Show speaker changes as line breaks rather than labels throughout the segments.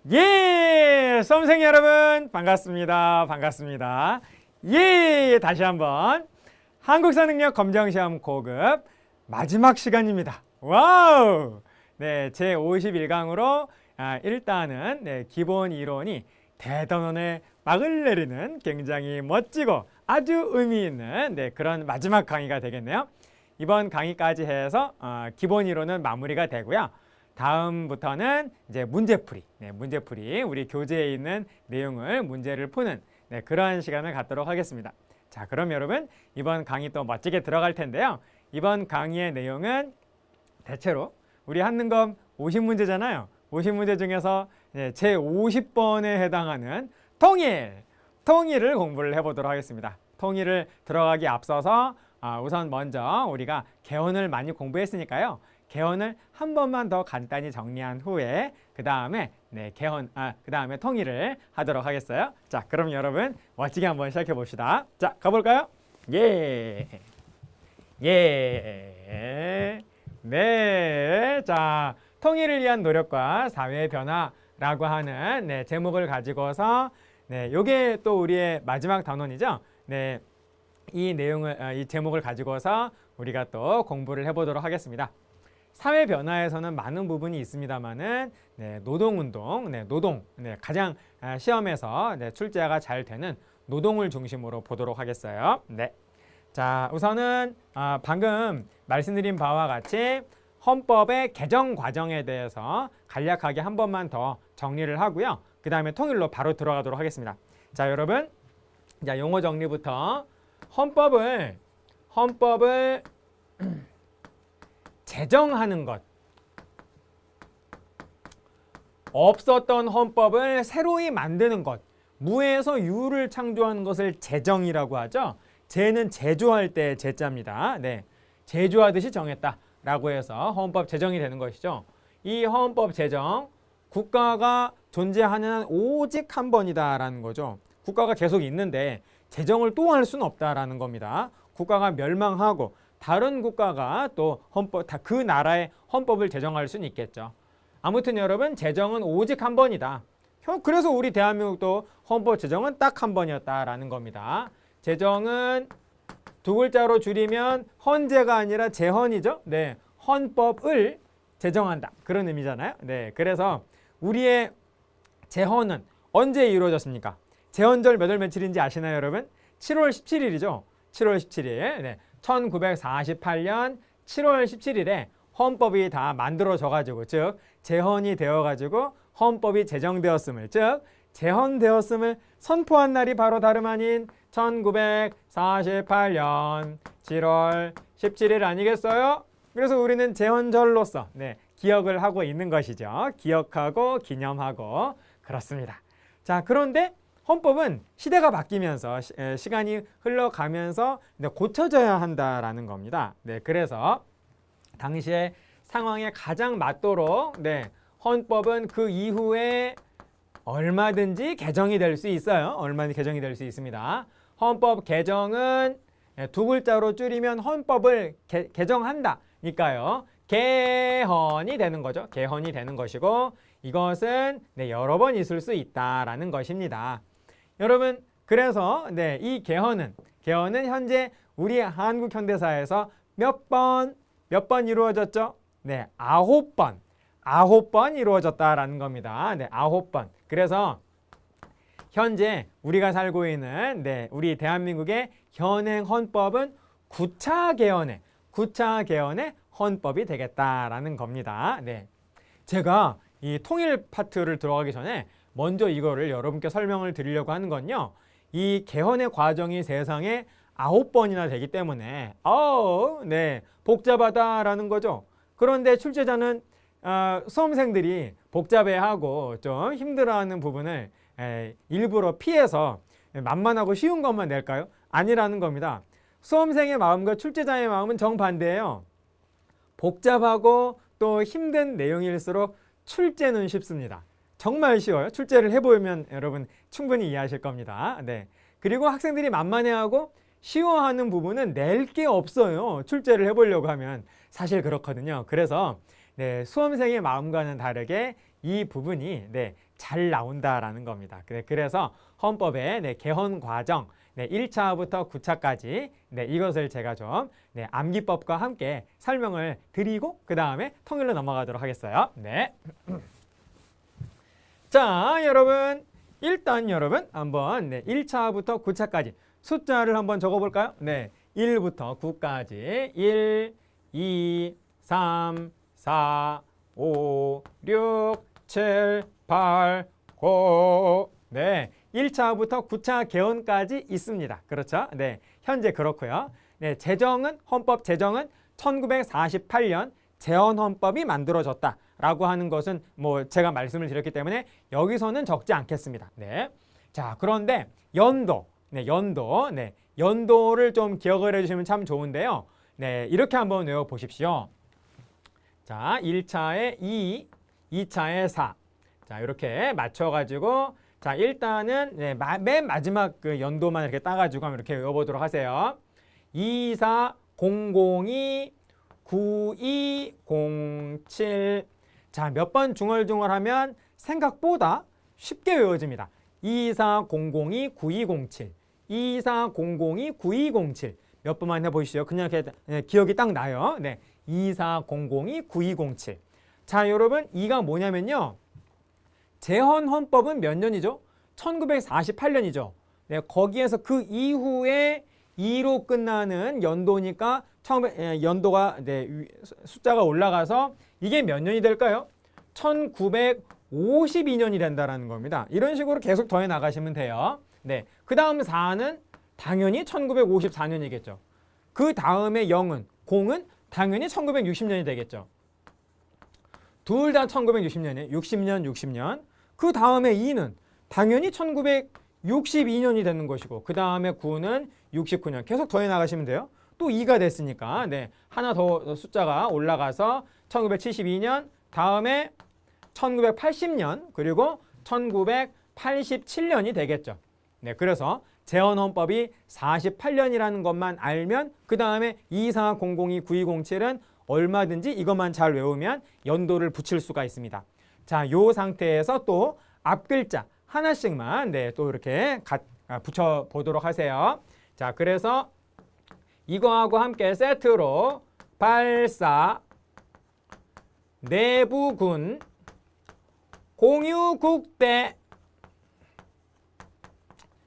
예! 수험생 여러분 반갑습니다. 반갑습니다. 예! 다시 한번 한국사능력 검정시험 고급 마지막 시간입니다. 와우! 네, 제 51강으로 일단은 기본 이론이 대단원의 막을 내리는 굉장히 멋지고 아주 의미 있는 그런 마지막 강의가 되겠네요. 이번 강의까지 해서 기본 이론은 마무리가 되고요. 다음부터는 이제 문제풀이, 문제풀이 우리 교재에 있는 내용을 문제를 푸는 그런 시간을 갖도록 하겠습니다. 자, 그럼 여러분 이번 강의 또 멋지게 들어갈 텐데요. 이번 강의의 내용은 대체로 우리 한능검 50문제잖아요. 50문제 중에서 제 50번에 해당하는 통일을 공부를 해보도록 하겠습니다. 통일을 들어가기 앞서서 우선 먼저 우리가 개헌을 많이 공부했으니까요. 개헌을 한 번만 더 간단히 정리한 후에 그 다음에 그 다음에 통일을 하도록 하겠어요. 자, 그럼 여러분 멋지게 한번 시작해 봅시다. 자, 가볼까요? 예. 네. 자, 통일을 위한 노력과 사회 변화라고 하는 제목을 가지고서 요게 또 우리의 마지막 단원이죠. 이 내용을 이 제목을 가지고서 우리가 또 공부를 해보도록 하겠습니다. 사회 변화에서는 많은 부분이 있습니다만은 노동운동, 가장 시험에서 출제가 잘 되는 노동을 중심으로 보도록 하겠어요. 자, 우선은 방금 말씀드린 바와 같이 헌법의 개정 과정에 대해서 간략하게 한 번만 더 정리를 하고요. 그 다음에 통일로 바로 들어가도록 하겠습니다. 자, 여러분, 자, 용어 정리부터 헌법을 제정하는 것, 없었던 헌법을 새로이 만드는 것, 무에서 유를 창조하는 것을 제정이라고 하죠. 제는 제조할 때 제자입니다. 제조하듯이 정했다라고 해서 헌법 제정이 되는 것이죠. 이 헌법 제정, 국가가 존재하는 한 오직 한 번이다라는 거죠. 국가가 계속 있는데 제정을 또 할 수는 없다라는 겁니다. 국가가 멸망하고 다른 국가가 또 그 나라의 헌법을 제정할 수는 있겠죠. 아무튼 여러분, 제정은 오직 한 번이다. 그래서 우리 대한민국도 헌법 제정은 딱 한 번이었다라는 겁니다. 제정은 두 글자로 줄이면 헌재가 아니라 제헌이죠. 헌법을 제정한다. 그런 의미잖아요. 그래서 우리의 제헌은 언제 이루어졌습니까? 제헌절 몇 월 며칠인지 아시나요, 여러분? 7월 17일이죠. 7월 17일. 1948년 7월 17일에 헌법이 다 만들어져가지고, 즉 제헌이 되어가지고 헌법이 제정되었음을, 즉 제헌되었음을 선포한 날이 바로 다름 아닌 1948년 7월 17일 아니겠어요? 그래서 우리는 제헌절로서 기억을 하고 있는 것이죠. 기억하고 기념하고 그렇습니다. 자, 그런데 헌법은 시대가 바뀌면서 시간이 흘러가면서 고쳐져야 한다라는 겁니다. 그래서 당시의 상황에 가장 맞도록 헌법은 그 이후에 얼마든지 개정이 될 수 있어요. 얼마든지 개정이 될 수 있습니다. 헌법 개정은 두 글자로 줄이면 헌법을 개정한다니까요. 개헌이 되는 거죠. 개헌이 되는 것이고, 이것은 여러 번 있을 수 있다라는 것입니다. 여러분, 그래서 이 개헌은 현재 우리 한국 현대사에서 몇 번 이루어졌죠? 9번 이루어졌다라는 겁니다. 9번. 그래서 현재 우리가 살고 있는 우리 대한민국의 현행 헌법은 9차 개헌의 헌법이 되겠다라는 겁니다. 제가 이 통일 파트를 들어가기 전에 먼저 이거를 여러분께 설명을 드리려고 하는 건요. 이 개헌의 과정이 세상에 9번이나 되기 때문에 복잡하다라는 거죠. 그런데 출제자는 수험생들이 복잡해하고 좀 힘들어하는 부분을 일부러 피해서 만만하고 쉬운 것만 낼까요? 아니라는 겁니다. 수험생의 마음과 출제자의 마음은 정반대예요. 복잡하고 또 힘든 내용일수록 출제는 쉽습니다. 정말 쉬워요. 출제를 해보면 여러분 충분히 이해하실 겁니다. 그리고 학생들이 만만해하고 쉬워하는 부분은 낼 게 없어요. 출제를 해보려고 하면 사실 그렇거든요. 그래서 수험생의 마음과는 다르게 이 부분이 네, 잘 나온다라는 겁니다. 그래서 헌법의 네, 개헌 과정 네, 1차부터 9차까지 네, 이것을 제가 좀 네, 암기법과 함께 설명을 드리고 그 다음에 통일로 넘어가도록 하겠어요. 네. 자, 여러분 일단 여러분 한번 네, 1차부터 9차까지 숫자를 한번 적어볼까요? 네, 1부터 9까지 1, 2, 3, 4, 5, 6, 7, 8, 9 네, 1차부터 9차 개헌까지 있습니다. 그렇죠? 네, 현재 그렇고요. 네, 헌법 제정은 1948년 재헌헌법이 만들어졌다라고 하는 것은 뭐 제가 말씀을 드렸기 때문에 여기서는 적지 않겠습니다. 네, 자 그런데 연도를 좀 기억을 해주시면 참 좋은데요. 네, 이렇게 한번 외워보십시오. 자, 1차에 2, 2차에 4. 자, 이렇게 맞춰가지고 자, 일단은 네, 맨 마지막 그 연도만 이렇게 따가지고 한번 이렇게 외워보도록 하세요. 2402 9207. 자, 몇 번 중얼중얼하면 생각보다 쉽게 외워집니다. 2402 9207. 2402 9207. 몇 번만 해보시죠. 그냥 이렇게 기억이 딱 나요. 네, 2402 9207. 자, 여러분 이가 뭐냐면요. 재헌헌법은 몇 년이죠? 1948년이죠. 네, 거기에서 그 이후에 2로 끝나는 연도니까 연도가 네, 숫자가 올라가서 이게 몇 년이 될까요? 1952년이 된다라는 겁니다. 이런 식으로 계속 더해 나가시면 돼요. 네, 그 다음 4는 당연히 1954년이겠죠. 그 다음에 0은 당연히 1960년이 되겠죠. 둘 다 1960년이에요. 60년. 그 다음에 2는 당연히 1962년이 되는 것이고 그 다음에 9는 69년. 계속 더해 나가시면 돼요. 또 2가 됐으니까 네, 하나 더 숫자가 올라가서 1972년, 다음에 1980년, 그리고 1987년이 되겠죠. 네, 그래서 재헌헌법이 48년이라는 것만 알면 그 다음에 2402 9207은 얼마든지 이것만 잘 외우면 연도를 붙일 수가 있습니다. 자, 요 상태에서 또 앞글자 하나씩만 네, 또 이렇게 붙여 보도록 하세요. 자, 그래서 이거하고 함께 세트로 발사, 내부군, 공유국대.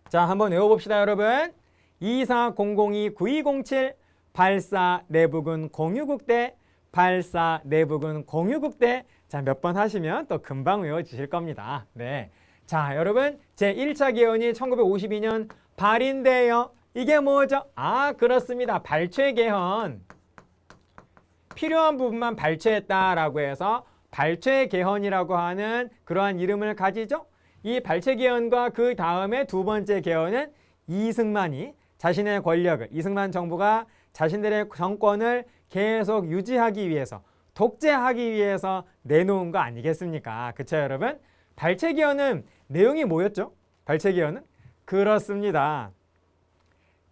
자, 한번 외워봅시다, 여러분. 2402 9207 발사, 내부군, 공유국대. 발사, 내부군, 공유국대. 자, 몇 번 하시면 또 금방 외워지실 겁니다. 네. 자, 여러분, 제1차 개헌이 1952년 발인데요. 이게 뭐죠? 아, 그렇습니다. 발췌 개헌. 필요한 부분만 발췌했다라고 해서 발췌 개헌이라고 하는 그러한 이름을 가지죠. 이 발췌 개헌과 그 다음에 두 번째 개헌은 이승만이 자신의 권력을, 이승만 정부가 자신들의 정권을 계속 유지하기 위해서, 독재하기 위해서 내놓은 거 아니겠습니까? 그쵸, 여러분? 발췌 개헌은 내용이 뭐였죠? 발췌 개헌은? 그렇습니다.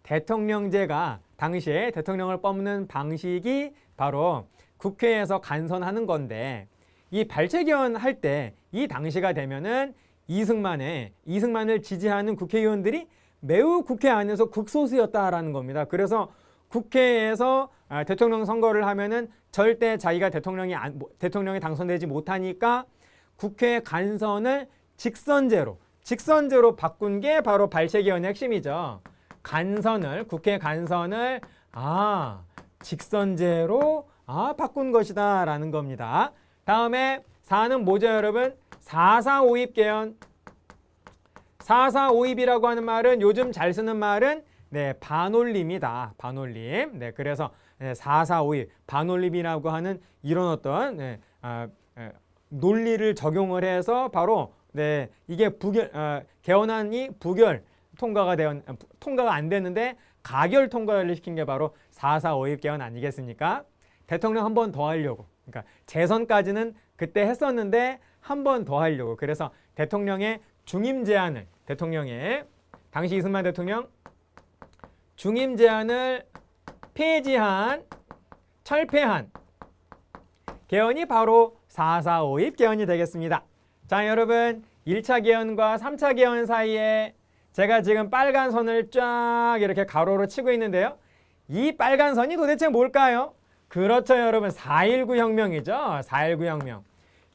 대통령제가 당시에 대통령을 뽑는 방식이 바로 국회에서 간선하는 건데 이 발췌 개헌 할 때 이 당시가 되면은 이승만을 지지하는 국회의원들이 매우 국회 안에서 극소수였다라는 겁니다. 그래서 국회에서 대통령 선거를 하면은 절대 자기가 대통령이 당선되지 못하니까 국회 간선을 직선제로 바꾼 게 바로 발췌 개헌의 핵심이죠. 국회 간선을 직선제로 바꾼 것이다 라는 겁니다. 다음에 4는 뭐죠, 여러분? 4.4.5입 개헌. 4.4.5입이라고 하는 말은 요즘 잘 쓰는 말은 네, 반올림이다. 반올림. 네, 그래서 4.4.5입 반올림이라고 하는 이런 어떤 논리를 적용을 해서 바로 네, 이게 개헌안이 통과가 안 됐는데 가결 통과를 시킨 게 바로 4.4.5입 개헌 아니겠습니까? 대통령 한 번 더 하려고. 그러니까 재선까지는 그때 했었는데 한 번 더 하려고. 그래서 대통령의 중임 제안을 당시 이승만 대통령 중임 제안을 철폐한 개헌이 바로 4.4.5입 개헌이 되겠습니다. 자, 여러분 1차 개헌과 3차 개헌 사이에 제가 지금 빨간 선을 쫙 이렇게 가로로 치고 있는데요. 이 빨간 선이 도대체 뭘까요? 그렇죠, 여러분. 4.19 혁명이죠. 4.19 혁명.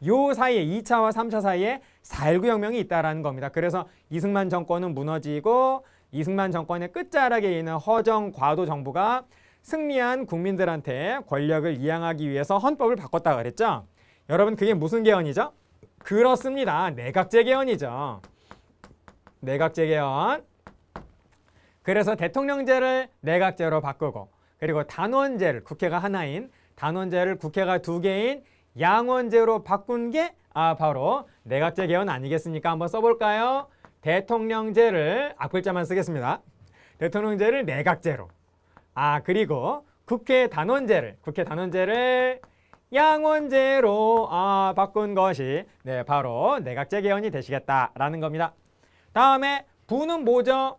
요 사이에 2차와 3차 사이에 4.19 혁명이 있다라는 겁니다. 그래서 이승만 정권은 무너지고 이승만 정권의 끝자락에 있는 허정과도 정부가 승리한 국민들한테 권력을 이양하기 위해서 헌법을 바꿨다 그랬죠. 여러분 그게 무슨 개헌이죠? 그렇습니다. 내각제 개헌이죠. 내각제 개헌. 그래서 대통령제를 내각제로 바꾸고 그리고 단원제를 국회가 하나인 단원제를 국회가 두 개인 양원제로 바꾼 게 바로 내각제 개헌 아니겠습니까? 한번 써볼까요? 대통령제를 앞글자만 쓰겠습니다. 대통령제를 내각제로. 그리고 국회 단원제를 양원제로 바꾼 것이 바로 내각제 개헌이 되시겠다라는 겁니다. 다음에 부는 뭐죠?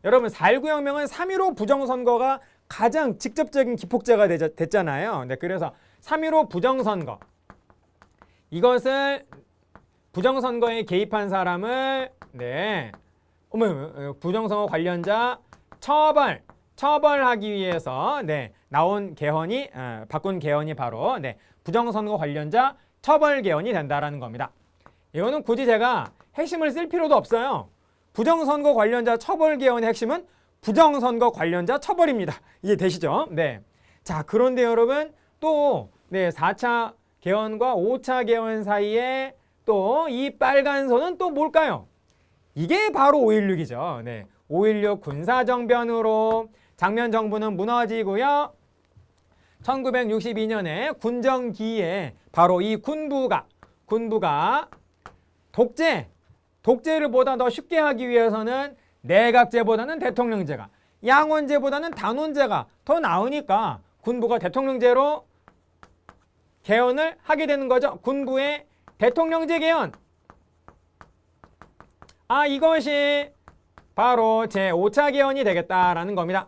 여러분 4.19 혁명은 3.15 부정선거가 가장 직접적인 기폭제가 됐잖아요. 그래서 3.15 부정선거 이것을 부정선거에 개입한 사람을 부정선거 관련자 처벌하기 위해서 나온 개헌이 바꾼 개헌이 바로 부정선거 관련자 처벌 개헌이 된다라는 겁니다. 이거는 굳이 제가 핵심을 쓸 필요도 없어요. 부정선거 관련자 처벌 개헌의 핵심은 부정선거 관련자 처벌입니다. 이해되시죠? 자, 그런데 여러분 또 4차 개헌과 5차 개헌 사이에 또 이 빨간 선은 또 뭘까요? 이게 바로 5.16이죠. 5.16 군사정변으로 장면 정부는 무너지고요. 1962년에 군정기에 바로 이 군부가 독재를 보다 더 쉽게 하기 위해서는 내각제보다는 대통령제가, 양원제보다는 단원제가 더 나으니까 군부가 대통령제로 개헌을 하게 되는 거죠. 군부의 대통령제 개헌. 이것이 바로 제5차 개헌이 되겠다라는 겁니다.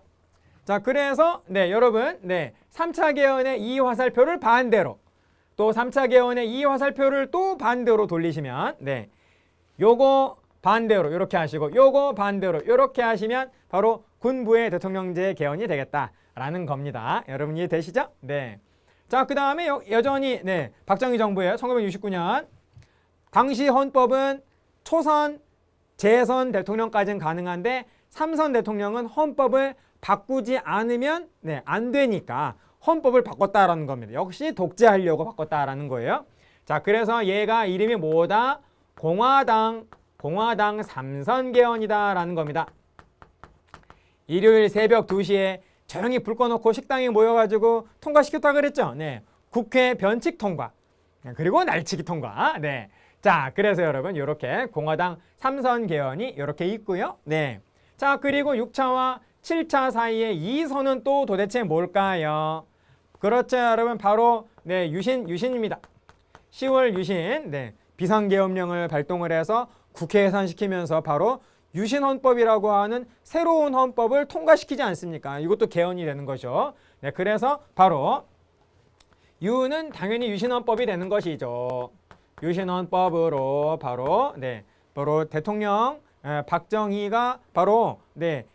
자, 그래서 여러분 3차 개헌의 이 화살표를 반대로 또 3차 개헌의 이 화살표를 또 반대로 돌리시면 요거 반대로 이렇게 하시고 요거 반대로 이렇게 하시면 바로 군부의 대통령제 개헌이 되겠다라는 겁니다. 여러분 이해되시죠? 자, 그 다음에 여전히 박정희 정부예요. 1969년 당시 헌법은 초선, 재선 대통령까지는 가능한데 3선 대통령은 헌법을 바꾸지 않으면 안 되니까 헌법을 바꿨다라는 겁니다. 역시 독재하려고 바꿨다라는 거예요. 자, 그래서 얘가 이름이 뭐다? 공화당 3선 개헌이다라는 겁니다. 일요일 새벽 2시에 조용히 불 꺼놓고 식당에 모여가지고 통과시켰다 그랬죠. 국회 변칙 통과 그리고 날치기 통과. 자, 그래서 여러분 이렇게 공화당 3선 개헌이 이렇게 있고요. 자, 그리고 6차와 7차 사이에 이 선은 또 도대체 뭘까요? 그렇죠, 여러분. 바로 유신입니다. 10월 유신 비상계엄령을 발동을 해서 국회 예산시키면서 바로 유신헌법이라고 하는 새로운 헌법을 통과시키지 않습니까? 이것도 개헌이 되는 거죠. 그래서 바로 유는 당연히 유신헌법이 되는 것이죠. 유신헌법으로 바로 대통령 박정희가 바로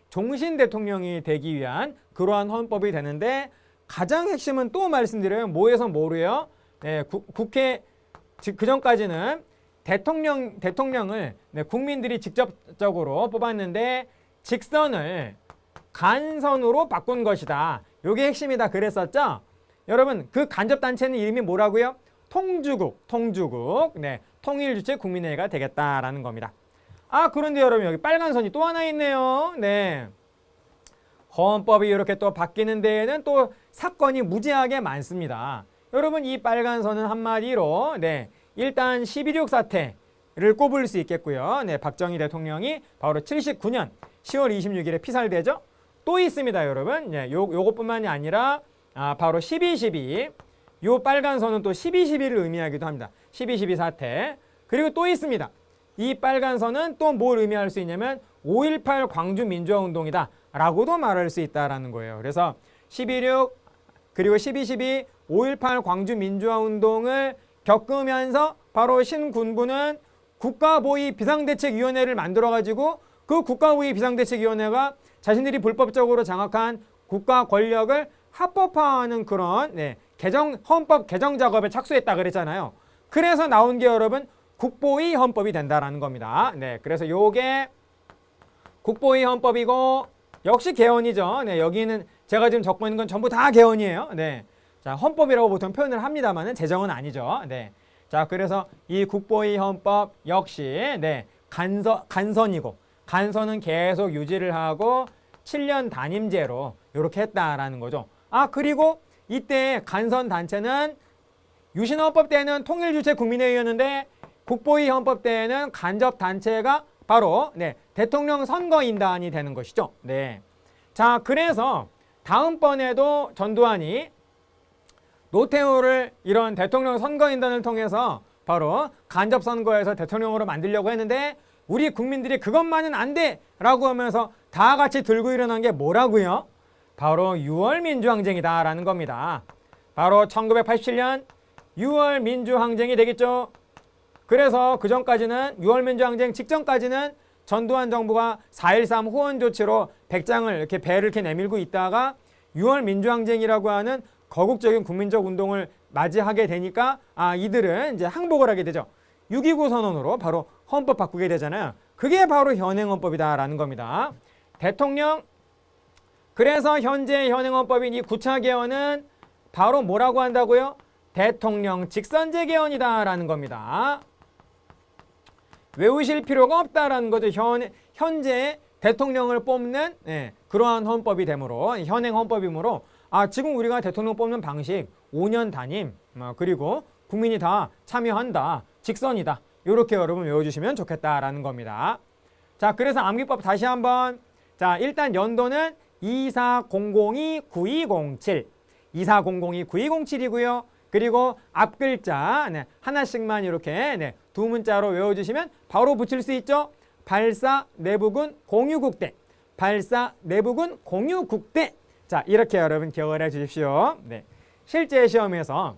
종신 대통령이 되기 위한 그러한 헌법이 되는데 가장 핵심은 또 말씀드려요. 뭐에서 뭐로요? 국회 그 전까지는 대통령을 국민들이 직접적으로 뽑았는데 직선을 간선으로 바꾼 것이다. 이게 핵심이다 그랬었죠. 여러분 그 간접단체는 이름이 뭐라고요? 통주국 통일주체국민회의가 되겠다라는 겁니다. 그런데 여러분 여기 빨간 선이 또 하나 있네요. 헌법이 이렇게 또 바뀌는 데에는 또 사건이 무지하게 많습니다. 여러분 이 빨간 선은 한마디로 일단 12.6 사태를 꼽을 수 있겠고요. 박정희 대통령이 바로 79년 10월 26일에 피살되죠. 또 있습니다, 여러분. 요것뿐만이 아니라 바로 12.12. 요 빨간 선은 또 12.12를 의미하기도 합니다. 12.12 사태. 그리고 또 있습니다. 이 빨간 선은 또 뭘 의미할 수 있냐면 5.18 광주민주화운동이다 라고도 말할 수 있다라는 거예요. 그래서 12.6 그리고 12.12 5.18 광주민주화운동을 겪으면서 바로 신군부는 국가보위 비상대책위원회를 만들어가지고 그 국가보위 비상대책위원회가 자신들이 불법적으로 장악한 국가 권력을 합법화하는 그런 헌법 개정 작업에 착수했다 그랬잖아요. 그래서 나온 게 여러분 국보위 헌법이 된다라는 겁니다. 그래서 요게 국보위 헌법이고 역시 개헌이죠. 여기는 제가 지금 적고 있는 건 전부 다 개헌이에요. 자, 헌법이라고 보통 표현을 합니다만은 제정은 아니죠. 자, 그래서 이 국보위 헌법 역시 간선이고 간선은 계속 유지를 하고 7년 단임제로 이렇게 했다라는 거죠. 그리고 이때 간선 단체는 유신헌법 때는 통일주체 국민회의였는데 국보위 헌법 때는 간접 단체가 바로 대통령 선거인단이 되는 것이죠. 자, 그래서 다음번에도 전두환이 노태우를 이런 대통령 선거인단을 통해서 바로 간접 선거에서 대통령으로 만들려고 했는데 우리 국민들이 그것만은 안 돼! 라고 하면서 다 같이 들고 일어난 게 뭐라고요? 바로 6월 민주항쟁이다 라는 겁니다. 바로 1987년 6월 민주항쟁이 되겠죠. 그래서 그 전까지는 6월 민주항쟁 직전까지는 전두환 정부가 4.13 후원 조치로 백장을 이렇게 배를 이렇게 내밀고 있다가 6월 민주항쟁이라고 하는 거국적인 국민적 운동을 맞이하게 되니까 이들은 이제 항복을 하게 되죠. 6.29 선언으로 바로 헌법 바꾸게 되잖아요. 그게 바로 현행헌법이다라는 겁니다. 대통령, 그래서 현재 현행헌법인 이 9차 개헌은 바로 뭐라고 한다고요? 대통령 직선제 개헌이다라는 겁니다. 외우실 필요가 없다라는 거죠. 현재 대통령을 뽑는 그러한 헌법이 되므로 현행 헌법이므로 지금 우리가 대통령 뽑는 방식 5년 단임 그리고 국민이 다 참여한다. 직선이다. 이렇게 여러분 외워주시면 좋겠다라는 겁니다. 자, 그래서 암기법 다시 한번. 자, 일단 연도는 2400-9207 2400-9207이고요. 그리고 앞 글자 하나씩만 이렇게 두 문자로 외워주시면 바로 붙일 수 있죠. 발사 내부군 공유국대. 발사 내부군 공유국대. 자, 이렇게 여러분 기억을 해 주십시오. 실제 시험에서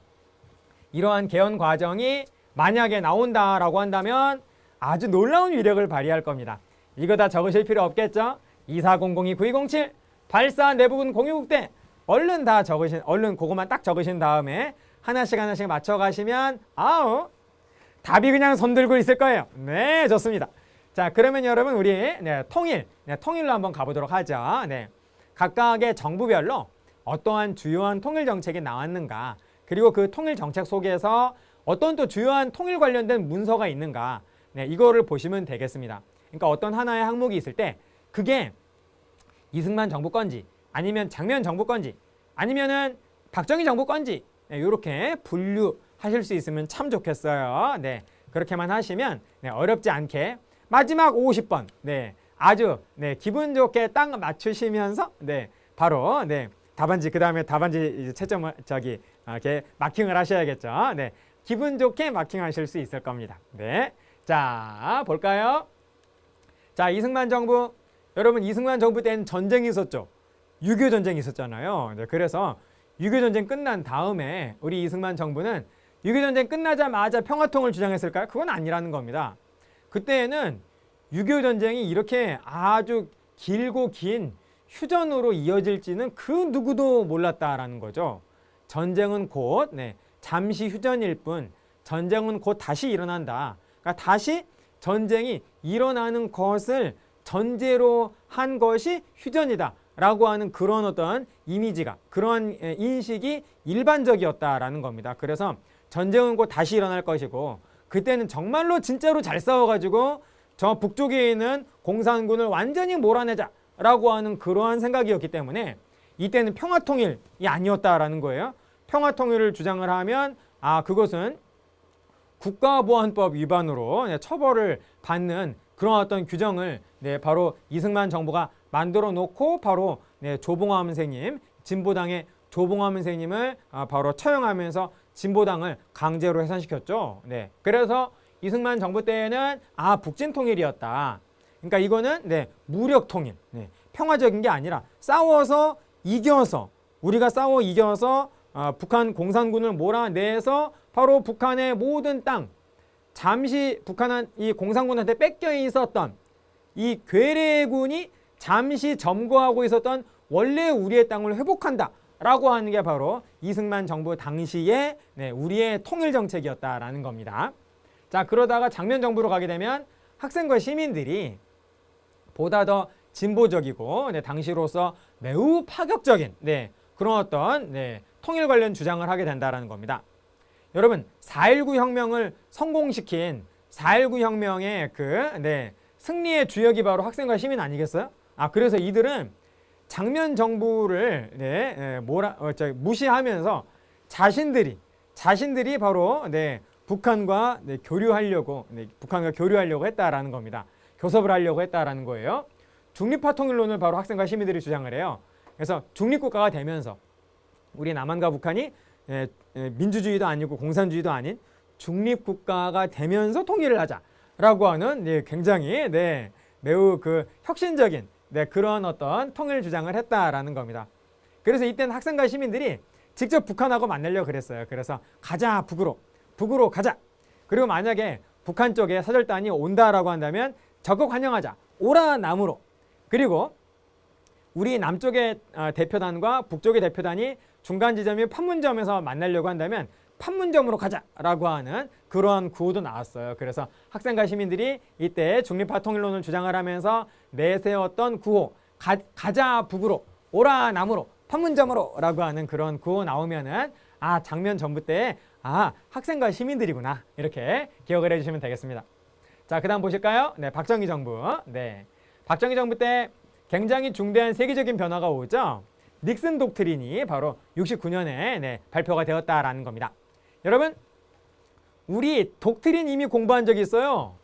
이러한 개헌 과정이 만약에 나온다라고 한다면 아주 놀라운 위력을 발휘할 겁니다. 이거 다 적으실 필요 없겠죠? 2400-9207 발사 내부군 공유국대. 얼른 다 얼른 그것만 딱 적으신 다음에 하나씩 맞춰가시면 답이 그냥 손 들고 있을 거예요. 네, 좋습니다. 자, 그러면 여러분 우리 통일로 한번 가보도록 하죠. 각각의 정부별로 어떠한 주요한 통일 정책이 나왔는가, 그리고 그 통일 정책 속에서 어떤 또 주요한 통일 관련된 문서가 있는가, 이거를 보시면 되겠습니다. 그러니까 어떤 하나의 항목이 있을 때 그게 이승만 정부 건지 아니면 장면 정부 건지 아니면은 박정희 정부 건지 이렇게 분류하실 수 있으면 참 좋겠어요. 그렇게만 하시면 어렵지 않게 마지막 50번 아주 기분 좋게 딱 맞추시면서 바로 답안지 그 다음에 답안지 채점을 이렇게 마킹을 하셔야겠죠. 기분 좋게 마킹하실 수 있을 겁니다. 자, 볼까요? 자, 이승만 정부. 여러분 이승만 정부 때는 전쟁이 있었죠. 6.25 전쟁이 있었잖아요. 그래서 6.25 전쟁 끝난 다음에 우리 이승만 정부는 6.25 전쟁 끝나자마자 평화통을 주장했을까요? 그건 아니라는 겁니다. 그때는 6.25 전쟁이 이렇게 아주 길고 긴 휴전으로 이어질지는 그 누구도 몰랐다라는 거죠. 전쟁은 곧 잠시 휴전일 뿐 전쟁은 곧 다시 일어난다. 그러니까 다시 전쟁이 일어나는 것을 전제로 한 것이 휴전이다 라고 하는 그런 어떤 이미지가, 그런 인식이 일반적이었다라는 겁니다. 그래서 전쟁은 곧 다시 일어날 것이고 그때는 정말로 진짜로 잘 싸워가지고 저 북쪽에 있는 공산군을 완전히 몰아내자 라고 하는 그러한 생각이었기 때문에 이때는 평화통일이 아니었다라는 거예요. 평화통일을 주장을 하면 그것은 국가보안법 위반으로 처벌을 받는 그런 어떤 규정을 바로 이승만 정부가 만들어 놓고 바로 조봉암 선생님, 진보당의 조봉암 선생님을 바로 처형하면서 진보당을 강제로 해산시켰죠. 그래서 이승만 정부 때에는 북진통일이었다. 그러니까 이거는 무력통일, 평화적인 게 아니라 우리가 싸워 이겨서 북한 공산군을 몰아내서 바로 북한의 모든 땅, 잠시 북한은 이 공산군한테 뺏겨 있었던 이 괴뢰군이 잠시 점거하고 있었던 원래 우리의 땅을 회복한다 라고 하는 게 바로 이승만 정부 당시에 우리의 통일 정책이었다라는 겁니다. 자, 그러다가 장면 정부로 가게 되면 학생과 시민들이 보다 더 진보적이고 당시로서 매우 파격적인 그런 어떤 통일 관련 주장을 하게 된다는 겁니다. 여러분, 4.19 혁명을 성공시킨 4.19 혁명의 승리의 주역이 바로 학생과 시민 아니겠어요? 그래서 이들은 장면 정부를 무시하면서 자신들이 바로 북한과 교류하려고 했다라는 겁니다. 교섭을 하려고 했다라는 거예요. 중립화 통일론을 바로 학생과 시민들이 주장을 해요. 그래서 중립국가가 되면서 우리 남한과 북한이 민주주의도 아니고 공산주의도 아닌 중립국가가 되면서 통일을 하자라고 하는 굉장히 매우 혁신적인 그런 어떤 통일 주장을 했다라는 겁니다. 그래서 이때는 학생과 시민들이 직접 북한하고 만나려고 그랬어요. 그래서 가자, 북으로 가자. 그리고 만약에 북한 쪽에 사절단이 온다라고 한다면 적극 환영하자, 오라 남으로. 그리고 우리 남쪽의 대표단과 북쪽의 대표단이 중간 지점인 판문점에서 만나려고 한다면 판문점으로 가자라고 하는 그런 구호도 나왔어요. 그래서 학생과 시민들이 이때 중립화 통일론을 주장을 하면서 내세웠던 구호, 가자 북으로, 오라 남으로, 판문점으로 라고 하는 그런 구호 나오면은 장면 전부 때 학생과 시민들이구나 이렇게 기억을 해주시면 되겠습니다. 자, 그 다음 보실까요? 박정희 정부. 박정희 정부 때 굉장히 중대한 세계적인 변화가 오죠. 닉슨 독트린이 바로 69년에 발표가 되었다라는 겁니다. 여러분, 우리 독트린 이미 공부한 적이 있어요.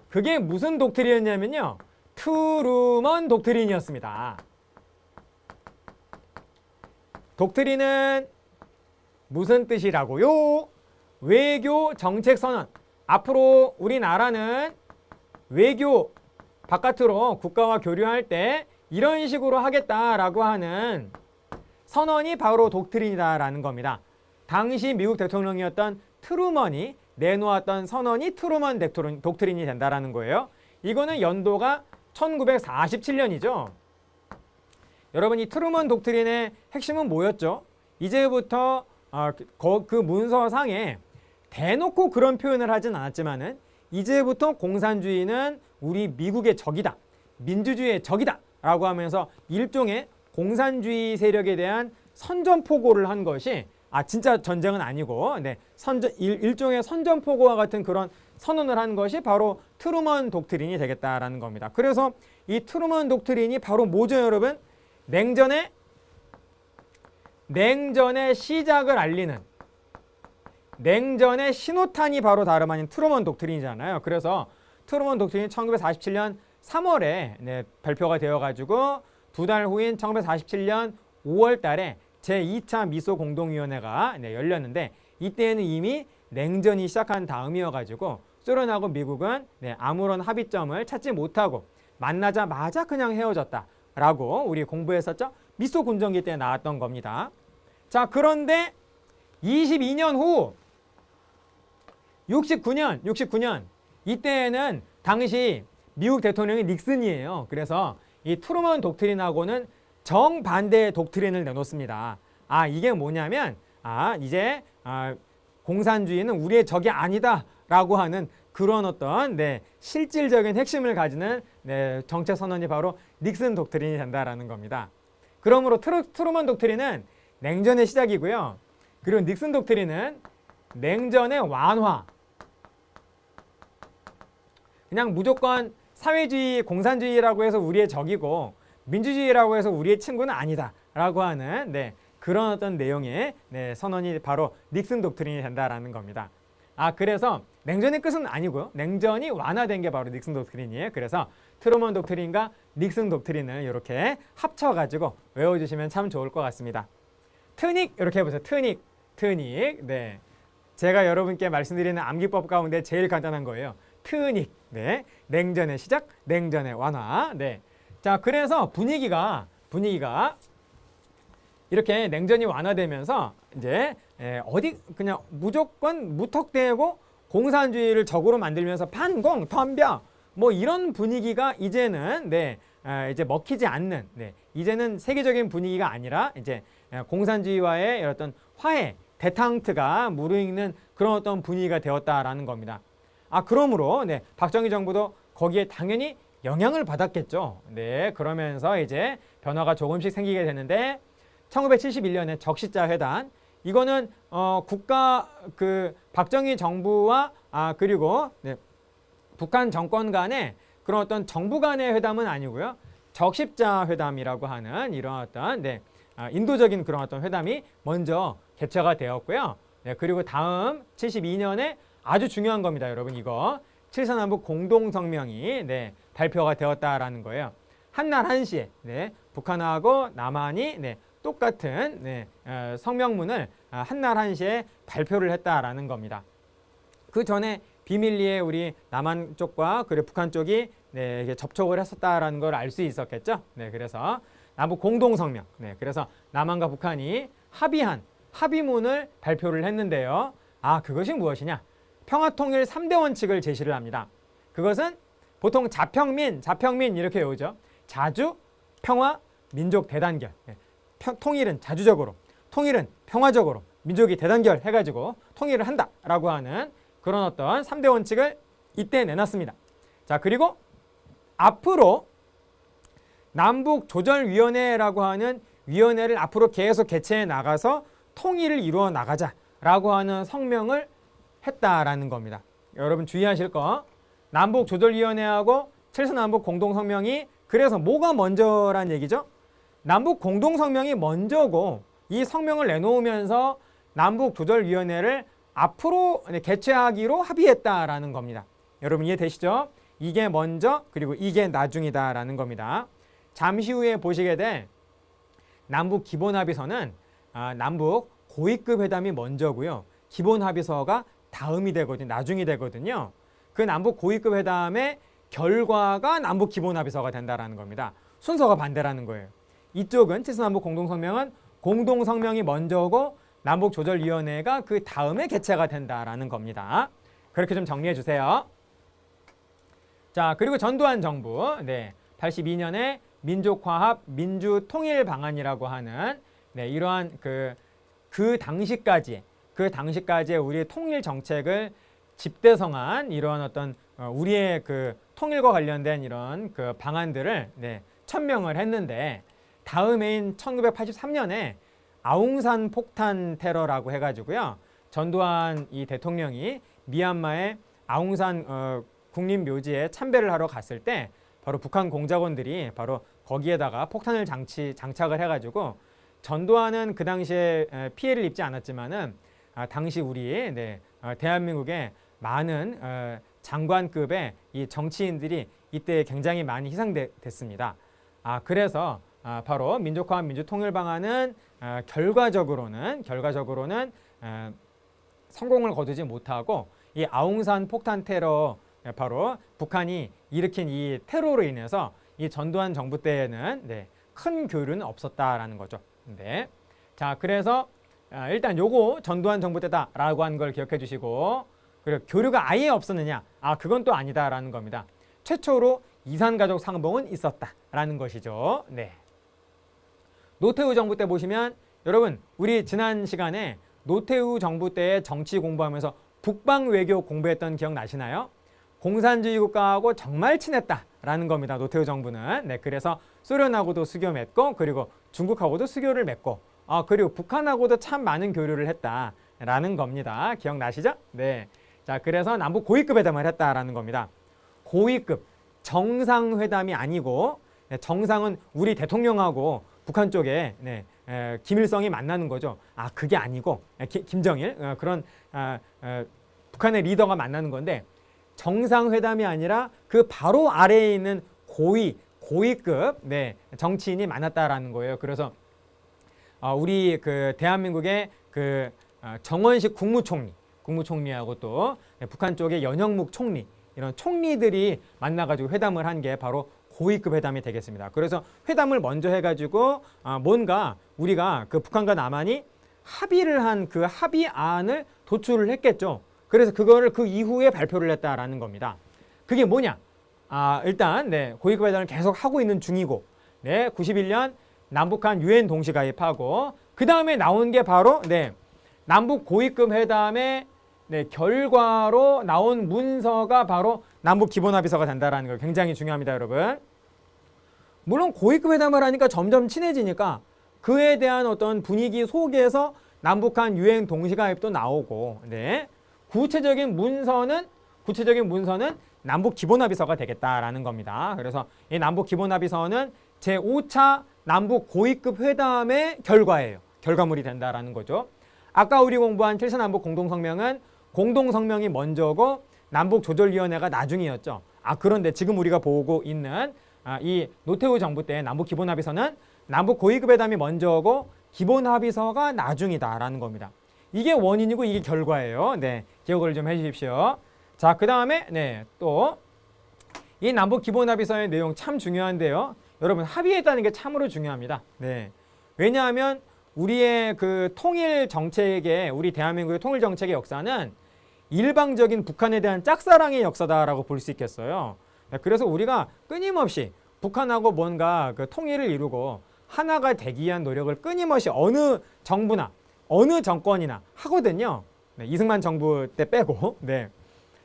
그게 무슨 독트린이었냐면요, 트루먼 독트린이었습니다. 독트린은 무슨 뜻이라고요? 외교 정책 선언. 앞으로 우리나라는 외교 바깥으로 국가와 교류할 때 이런 식으로 하겠다라고 하는 선언이 바로 독트린이다라는 겁니다. 당시 미국 대통령이었던 트루먼이 내놓았던 선언이 트루먼 독트린이 된다라는 거예요. 이거는 연도가 1947년이죠. 여러분, 이 트루먼 독트린의 핵심은 뭐였죠? 이제부터 그 문서상에 대놓고 그런 표현을 하진 않았지만은 이제부터 공산주의는 우리 미국의 적이다, 민주주의의 적이다 라고 하면서 일종의 공산주의 세력에 대한 선전포고를 한 것이 진짜 전쟁은 아니고 일종의 선전포고와 같은 그런 선언을 한 것이 바로 트루먼 독트린이 되겠다라는 겁니다. 그래서 이 트루먼 독트린이 바로 뭐죠, 여러분? 냉전의 시작을 알리는, 냉전의 신호탄이 바로 다름 아닌 트루먼 독트린이잖아요. 그래서 트루먼 독트린이 1947년 3월에 발표가 되어가지고 두 달 후인 1947년 5월 달에 제2차 미소 공동위원회가 열렸는데, 이때는 이미 냉전이 시작한 다음이어가지고 소련하고 미국은 아무런 합의점을 찾지 못하고 만나자마자 그냥 헤어졌다라고 우리 공부했었죠. 미소 군정기 때 나왔던 겁니다. 자, 그런데 22년 후 69년 이때는 당시 미국 대통령이 닉슨이에요. 그래서 이 트루먼 독트린하고는 정반대의 독트린을 내놓습니다. 이게 뭐냐면 이제 공산주의는 우리의 적이 아니다라고 하는 그런 어떤 실질적인 핵심을 가지는 정책 선언이 바로 닉슨 독트린이 된다라는 겁니다. 그러므로 트루먼 독트린은 냉전의 시작이고요. 그리고 닉슨 독트린은 냉전의 완화. 그냥 무조건 사회주의, 공산주의라고 해서 우리의 적이고 민주주의라고 해서 우리의 친구는 아니다라고 하는 그런 어떤 내용의 선언이 바로 닉슨 독트린이 된다라는 겁니다. 그래서 냉전의 끝은 아니고요. 냉전이 완화된 게 바로 닉슨 독트린이에요. 그래서 트루먼 독트린과 닉슨 독트린을 이렇게 합쳐가지고 외워주시면 참 좋을 것 같습니다. 트닉 이렇게 해보세요. 트닉. 제가 여러분께 말씀드리는 암기법 가운데 제일 간단한 거예요. 트닉. 냉전의 시작, 냉전의 완화. 자, 그래서 분위기가 이렇게 냉전이 완화되면서 이제 어디 그냥 무조건 무턱대고 공산주의를 적으로 만들면서 반공, 덤벼 뭐 이런 분위기가 이제는 이제 먹히지 않는 이제는 세계적인 분위기가 아니라 이제 공산주의와의 어떤 화해, 대탕트가 무르익는 그런 어떤 분위기가 되었다라는 겁니다. 그러므로 박정희 정부도 거기에 당연히 영향을 받았겠죠. 그러면서 이제 변화가 조금씩 생기게 되는데 1971년에 적시자 회담 이거는 국가 박정희 정부와 그리고 북한 정권 간의 그런 어떤 정부 간의 회담은 아니고요. 적십자 회담이라고 하는 이런 어떤 인도적인 그런 어떤 회담이 먼저 개최가 되었고요. 그리고 다음 72년에 아주 중요한 겁니다, 여러분. 이거 7.3남북 공동성명이 발표가 되었다라는 거예요. 한날 한시에 북한하고 남한이 똑같은 성명문을 한날 한시에 발표를 했다라는 겁니다. 그 전에 비밀리에 우리 남한 쪽과 그리고 북한 쪽이 접촉을 했었다라는 걸 알 수 있었겠죠. 그래서 남북 공동성명. 그래서 남한과 북한이 합의한 합의문을 발표를 했는데요. 그것이 무엇이냐? 평화통일 3대 원칙을 제시를 합니다. 그것은 보통 자평민 이렇게 외우죠. 자주, 평화, 민족 대단결. 통일은 자주적으로, 통일은 평화적으로, 민족이 대단결 해가지고 통일을 한다라고 하는 그런 어떤 3대 원칙을 이때 내놨습니다. 자, 그리고 앞으로 남북조절위원회라고 하는 위원회를 앞으로 계속 개최해 나가서 통일을 이루어 나가자라고 하는 성명을 했다라는 겁니다. 여러분 주의하실 거, 남북조절위원회하고 7.3남북 공동성명이 그래서 뭐가 먼저란 얘기죠? 남북 공동성명이 먼저고 이 성명을 내놓으면서 남북조절위원회를 앞으로 개최하기로 합의했다라는 겁니다. 여러분 이해되시죠? 이게 먼저 그리고 이게 나중이다라는 겁니다. 잠시 후에 보시게 될 남북 기본합의서는 남북 고위급 회담이 먼저고요. 기본합의서가 다음이 되거든요. 나중이 되거든요. 그 남북 고위급 회담의 결과가 남북 기본합의서가 된다라는 겁니다. 순서가 반대라는 거예요. 이쪽은 7.3남북 공동성명은 공동성명이 먼저고 남북조절위원회가 그 다음에 개최가 된다라는 겁니다. 그렇게 좀 정리해 주세요. 자, 그리고 전두환 정부 82년에 민족화합 민주통일 방안이라고 하는 이러한 그 당시까지의 우리의 통일 정책을 집대성한 이러한 어떤 우리의 그 통일과 관련된 이런 그 방안들을 천명을 했는데 다음해인 1983년에 아웅산 폭탄 테러라고 해가지고요. 전두환 이 대통령이 미얀마의 아웅산 국립묘지에 참배를 하러 갔을 때 바로 북한 공작원들이 바로 거기에다가 폭탄을 장착을 해가지고 전두환은 그 당시에 피해를 입지 않았지만은 당시 우리 대한민국의 많은 장관급의 이 정치인들이 이때 굉장히 많이 희생됐습니다. 그래서 바로 민족화합 민주통일 방안은 결과적으로는 성공을 거두지 못하고 이 아웅산 폭탄 테러 바로 북한이 일으킨 이 테러로 인해서 이 전두환 정부 때에는 큰 교류는 없었다라는 거죠. 자, 그래서 일단 요거 전두환 정부 때다라고 하는 걸 기억해 주시고, 그리고 교류가 아예 없었느냐? 그건 또 아니다라는 겁니다. 최초로 이산가족 상봉은 있었다라는 것이죠. 노태우 정부 때 보시면 여러분 우리 지난 시간에 노태우 정부 때의 정치 공부하면서 북방 외교 공부했던 기억 나시나요? 공산주의 국가하고 정말 친했다라는 겁니다. 노태우 정부는. 그래서 소련하고도 수교 맺고 그리고 중국하고도 수교를 맺고 그리고 북한하고도 참 많은 교류를 했다라는 겁니다. 기억나시죠? 자, 그래서 남북 고위급 회담을 했다라는 겁니다. 고위급 정상회담이 아니고 정상은 우리 대통령하고 북한 쪽에 김일성이 만나는 거죠. 그게 아니고 김정일 그런 북한의 리더가 만나는 건데 정상회담이 아니라 그 바로 아래에 있는 고위급 정치인이 만났다라는 거예요. 그래서 우리 그 대한민국의 그 정원식 국무총리하고 또 북한 쪽의 연영묵 총리 이런 총리들이 만나가지고 회담을 한 게 바로 고위급 회담이 되겠습니다. 그래서 회담을 먼저 해가지고 뭔가 우리가 그 북한과 남한이 합의를 한 그 합의안을 도출을 했겠죠. 그래서 그거를 그 이후에 발표를 했다라는 겁니다. 그게 뭐냐? 일단 고위급 회담을 계속 하고 있는 중이고 91년 남북한 유엔 동시 가입하고 그 다음에 나온 게 바로 남북 고위급 회담의 결과로 나온 문서가 바로 남북 기본합의서가 된다라는 거 굉장히 중요합니다, 여러분. 물론 고위급 회담을 하니까 점점 친해지니까 그에 대한 어떤 분위기 속에서 남북한 유엔 동시 가입도 나오고 구체적인 문서는 남북 기본합의서가 되겠다라는 겁니다. 그래서 이 남북 기본합의서는 제5차 남북 고위급 회담의 결과예요. 결과물이 된다라는 거죠. 아까 우리 공부한 7차 남북 공동성명은 공동성명이 먼저고 남북조절위원회가 나중이었죠. 그런데 지금 우리가 보고 있는 이 노태우 정부 때 남북 기본합의서는 남북 고위급 회담이 먼저고 기본합의서가 나중이다라는 겁니다. 이게 원인이고 이게 결과예요. 기억을 좀 해주십시오. 자, 그 다음에 또 이 남북 기본합의서의 내용 참 중요한데요. 여러분 합의했다는 게 참으로 중요합니다. 왜냐하면 우리의 그 통일 정책의 우리 대한민국의 통일 정책의 역사는 일방적인 북한에 대한 짝사랑의 역사다라고 볼 수 있겠어요. 그래서 우리가 끊임없이 북한하고 뭔가 그 통일을 이루고 하나가 되기 위한 노력을 끊임없이 어느 정부나 어느 정권이나 하거든요. 이승만 정부 때 빼고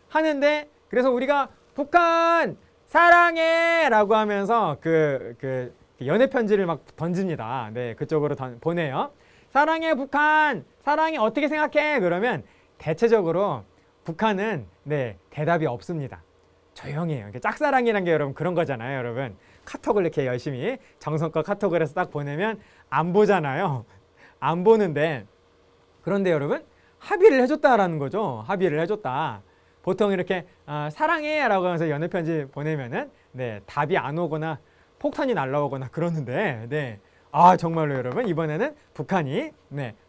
하는데 그래서 우리가 북한 사랑해 라고 하면서 그 연애 편지를 막 던집니다. 그쪽으로 보내요. 사랑해 북한, 사랑해 어떻게 생각해? 그러면 대체적으로 북한은 대답이 없습니다. 조용해요. 짝사랑이란 게 여러분 그런 거잖아요. 여러분 카톡을 이렇게 열심히 정성껏 카톡을 해서 딱 보내면 안 보잖아요. 안 보는데 그런데 여러분 합의를 해줬다라는 거죠. 합의를 해줬다. 보통 이렇게 사랑해 라고 하면서 연애 편지 보내면은 답이 안 오거나 폭탄이 날라오거나 그러는데 정말로 여러분 이번에는 북한이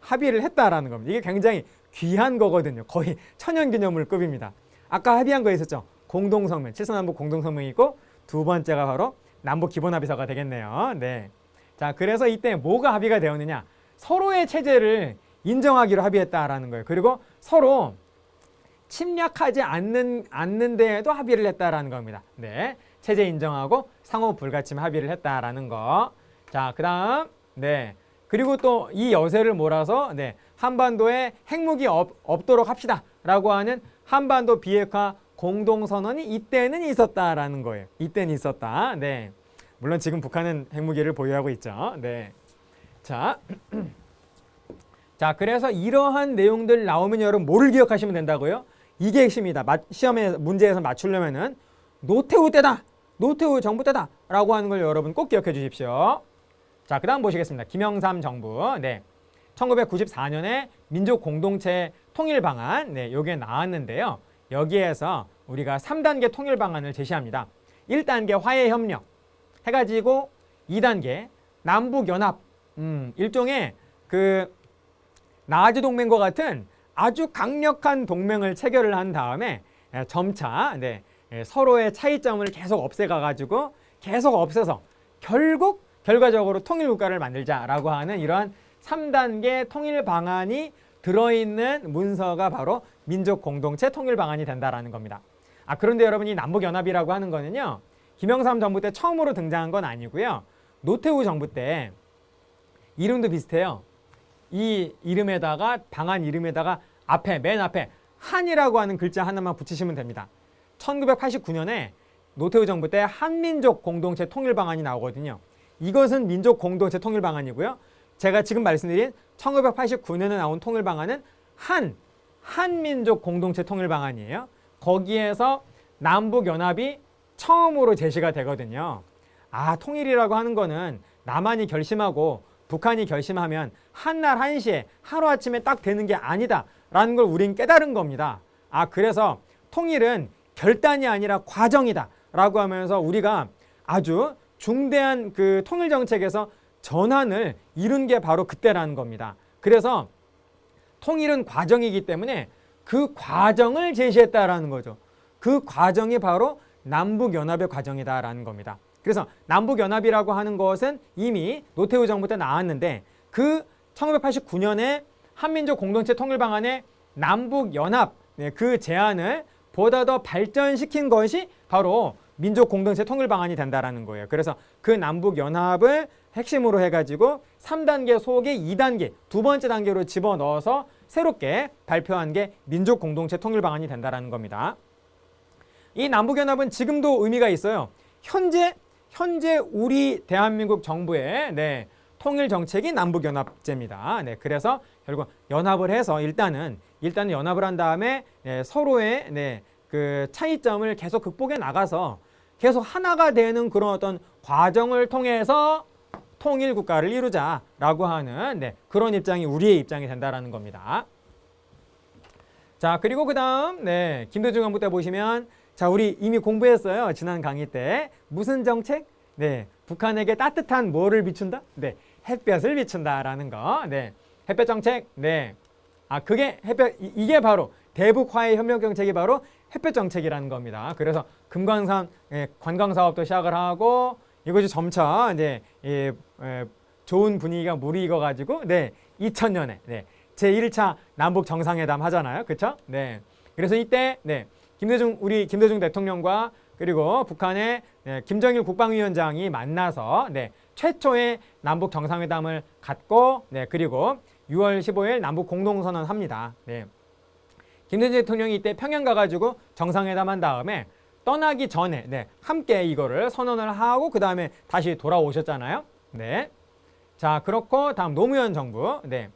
합의를 했다라는 겁니다. 이게 굉장히 귀한 거거든요. 거의 천연기념물급입니다. 아까 합의한 거 있었죠. 공동성명, 7차 남북 공동성명이 있고 두 번째가 바로 남북 기본합의서가 되겠네요. 자, 그래서 이때 뭐가 합의가 되었느냐? 서로의 체제를 인정하기로 합의했다라는 거예요. 그리고 서로 침략하지 않는 데에도 합의를 했다라는 겁니다. 체제 인정하고 상호 불가침 합의를 했다라는 거. 자, 그다음 그리고 또 이 여세를 몰아서 한반도에 핵무기 없도록 합시다라고 하는 한반도 비핵화 공동선언이 이때는 있었다라는 거예요. 이때는 있었다. 물론 지금 북한은 핵무기를 보유하고 있죠. 자, 그래서 이러한 내용들 나오면 여러분 뭐를 기억하시면 된다고요? 이게 핵심이다. 시험에 문제에서 맞추려면은 노태우 때다. 노태우 정부 때다. 라고 하는 걸 여러분 꼭 기억해 주십시오. 자, 그 다음 보시겠습니다. 김영삼 정부. 1994년에 민족공동체 통일방안. 요게 나왔는데요. 여기에서 우리가 3단계 통일방안을 제시합니다. 1단계 화해협력 해가지고 2단계 남북연합. 일종의 그 나아지 동맹과 같은 아주 강력한 동맹을 체결을 한 다음에 점차 서로의 차이점을 계속 없애가가지고 계속 없애서 결국 결과적으로 통일국가를 만들자라고 하는 이러한 3단계 통일 방안이 들어있는 문서가 바로 민족공동체 통일 방안이 된다라는 겁니다. 그런데 여러분 이 남북연합이라고 하는 거는요. 김영삼 정부 때 처음으로 등장한 건 아니고요. 노태우 정부 때 이름도 비슷해요. 이 이름에다가 방안 이름에다가 맨 앞에 한이라고 하는 글자 하나만 붙이시면 됩니다. 1989년에 노태우 정부 때 한민족 공동체 통일 방안이 나오거든요. 이것은 민족 공동체 통일 방안이고요. 제가 지금 말씀드린 1989년에 나온 통일 방안은 한민족 공동체 통일 방안이에요. 거기에서 남북 연합이 처음으로 제시가 되거든요. 통일이라고 하는 거는 남한이 결심하고 북한이 결심하면 한날 한시에 하루아침에 딱 되는 게 아니다 라는 걸 우린 깨달은 겁니다. 그래서 통일은 결단이 아니라 과정이다 라고 하면서 우리가 아주 중대한 그 통일 정책에서 전환을 이룬 게 바로 그때라는 겁니다. 그래서 통일은 과정이기 때문에 그 과정을 제시했다라는 거죠. 그 과정이 바로 남북연합의 과정이다라는 겁니다. 그래서 남북연합이라고 하는 것은 이미 노태우 정부 때 나왔는데 그 1989년에 한민족 공동체 통일 방안의 남북 연합 네, 그 제안을 보다 더 발전시킨 것이 바로 민족 공동체 통일 방안이 된다라는 거예요. 그래서 그 남북 연합을 핵심으로 해가지고 3단계 속에 2단계, 두 번째 단계로 집어넣어서 새롭게 발표한 게 민족 공동체 통일 방안이 된다라는 겁니다. 이 남북 연합은 지금도 의미가 있어요. 현재 우리 대한민국 정부의 네, 통일 정책이 남북 연합제입니다. 네, 그래서 결국 연합을 해서 일단은 연합을 한 다음에 네, 서로의 네, 그 차이점을 계속 극복해 나가서 계속 하나가 되는 그런 어떤 과정을 통해서 통일 국가를 이루자라고 하는 네, 그런 입장이 우리의 입장이 된다라는 겁니다. 자, 그리고 그다음 네, 김대중 정부 때 보시면 자, 우리 이미 공부했어요. 지난 강의 때 무슨 정책? 네, 북한에게 따뜻한 뭐를 비춘다? 네, 햇볕을 비춘다라는 거. 네, 햇볕 정책. 네, 그게 햇볕 이게 바로 대북 화해 협력 정책이 바로 햇볕 정책이라는 겁니다. 그래서 금강산 관광 사업도 시작을 하고 이것이 점차 이제 좋은 분위기가 무르익어 가지고 네, 2000년에 네, 제1차 남북 정상회담 하잖아요. 그렇죠? 네. 그래서 이때 네, 우리 김대중 대통령과 그리고 북한의 네, 김정일 국방위원장이 만나서 네, 최초의 남북 정상회담을 갖고 네, 그리고 6월 15일 남북 공동선언 합니다. 네. 김대중 대통령이 이때 평양 가가지고 정상회담 한 다음에 떠나기 전에 네, 함께 이거를 선언을 하고 그 다음에 다시 돌아오셨잖아요. 네. 자, 그렇고 다음 노무현 정부. 네.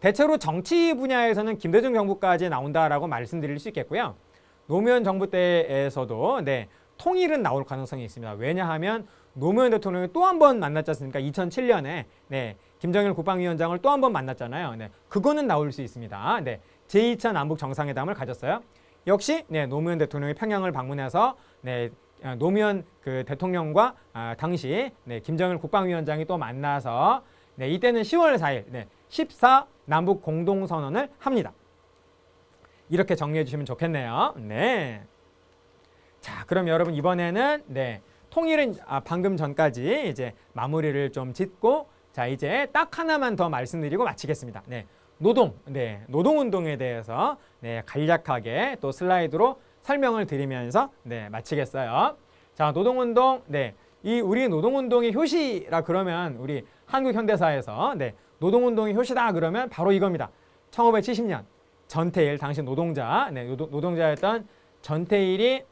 대체로 정치 분야에서는 김대중 정부까지 나온다라고 말씀드릴 수 있겠고요. 노무현 정부 때에서도 네, 통일은 나올 가능성이 있습니다. 왜냐하면 노무현 대통령이 또 한 번 만났지 않습니까? 2007년에 네, 김정일 국방위원장을 또 한 번 만났잖아요. 네, 그거는 나올 수 있습니다. 네, 제2차 남북 정상회담을 가졌어요. 역시 네, 노무현 대통령이 평양을 방문해서 네, 노무현 그 대통령과 당시 네, 김정일 국방위원장이 또 만나서 네, 이때는 10월 4일 네, 14 남북 공동선언을 합니다. 이렇게 정리해 주시면 좋겠네요. 네. 자, 그럼 여러분 이번에는 네, 통일은 방금 전까지 이제 마무리를 좀 짓고 자, 이제 딱 하나만 더 말씀드리고 마치겠습니다. 네. 노동운동에 대해서 네, 간략하게 또 슬라이드로 설명을 드리면서 네, 마치겠어요. 자, 노동운동, 네, 우리 노동운동의 효시라 그러면 우리 한국 현대사에서 네, 노동운동의 효시다 그러면 바로 이겁니다. 1570년 전태일 당시 노동자, 네, 노동자였던 전태일이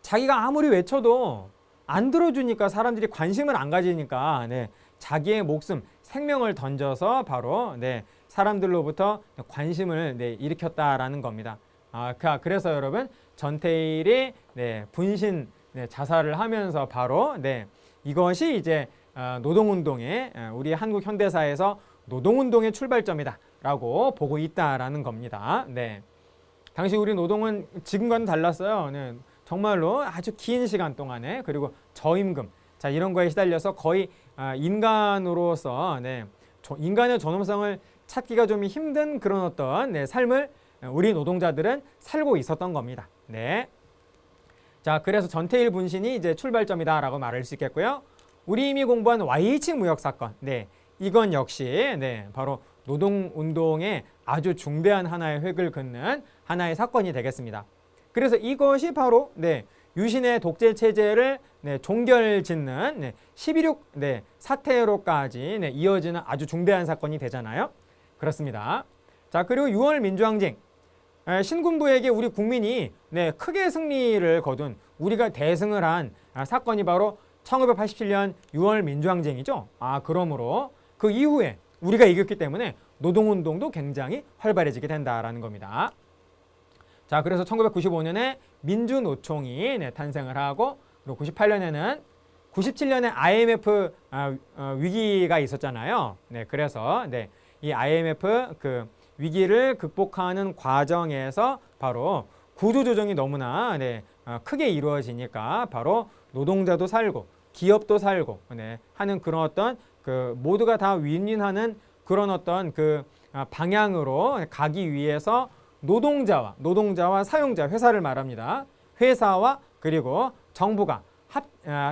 자기가 아무리 외쳐도 안 들어주니까 사람들이 관심을 안 가지니까 네, 자기의 목숨, 생명을 던져서 바로 네, 사람들로부터 관심을 네, 일으켰다라는 겁니다. 그래서 여러분 전태일이 네, 분신 네, 자살을 하면서 바로 네, 이것이 이제 노동운동의 우리 한국 현대사에서 노동운동의 출발점이다라고 보고 있다라는 겁니다. 네, 당시 우리 노동은 지금과는 달랐어요. 네, 정말로 아주 긴 시간 동안에 그리고 저임금 자 이런 거에 시달려서 거의 인간으로서 네, 인간의 존엄성을 찾기가 좀 힘든 그런 어떤 네, 삶을 우리 노동자들은 살고 있었던 겁니다. 네. 자, 그래서 전태일 분신이 이제 출발점이다라고 말할 수 있겠고요. 우리 이미 공부한 YH 무역 사건, 네, 이건 역시 네, 바로 노동운동의 아주 중대한 하나의 획을 긋는 하나의 사건이 되겠습니다. 그래서 이것이 바로 네, 유신의 독재 체제를 네, 종결짓는 네, 12.6 네, 사태로까지 네, 이어지는 아주 중대한 사건이 되잖아요. 그렇습니다. 자, 그리고 6월 민주항쟁. 신군부에게 우리 국민이 네, 크게 승리를 거둔 우리가 대승을 한 사건이 바로 1987년 6월 민주항쟁이죠. 그러므로 그 이후에 우리가 이겼기 때문에 노동운동도 굉장히 활발해지게 된다라는 겁니다. 자, 그래서 1995년에 민주노총이 네, 탄생을 하고 그리고 97년에 IMF 위기가 있었잖아요. 네, 그래서 네, 이 IMF 그 위기를 극복하는 과정에서 바로 구조조정이 너무나 네, 크게 이루어지니까 바로 노동자도 살고 기업도 살고 네, 하는 그런 어떤 그 모두가 다 윈윈하는 그런 어떤 그 방향으로 가기 위해서 노동자와 사용자, 회사를 말합니다. 회사와 그리고 정부가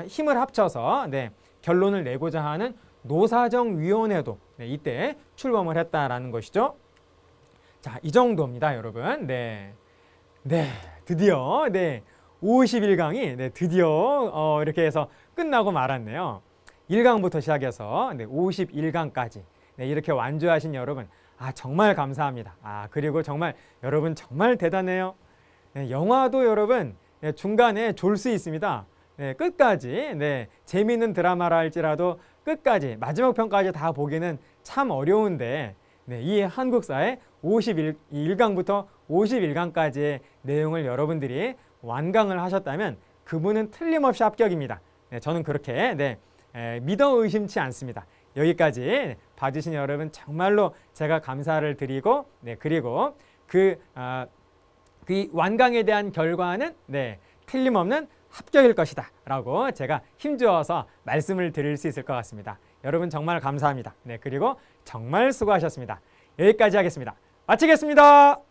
힘을 합쳐서 네, 결론을 내고자 하는 노사정위원회도 이때 출범을 했다라는 것이죠. 자, 이 정도입니다, 여러분. 네, 드디어 51강이 드디어 이렇게 해서 끝나고 말았네요. 1강부터 시작해서 51강까지 이렇게 완주하신 여러분, 정말 감사합니다. 그리고 정말 여러분 정말 대단해요. 영화도 여러분 중간에 졸 수 있습니다. 끝까지 재미있는 드라마라 할지라도 끝까지 마지막 편까지 다 보기는 참 어려운데 이 한국사의 51강부터 51강까지의 내용을 여러분들이 완강을 하셨다면 그분은 틀림없이 합격입니다. 저는 그렇게 믿어 의심치 않습니다. 여기까지 봐주신 여러분 정말로 제가 감사를 드리고 그리고 그 완강에 대한 결과는 틀림없는 합격일 것이다 라고 제가 힘주어서 말씀을 드릴 수 있을 것 같습니다. 여러분 정말 감사합니다. 그리고 정말 수고하셨습니다. 여기까지 하겠습니다. 마치겠습니다.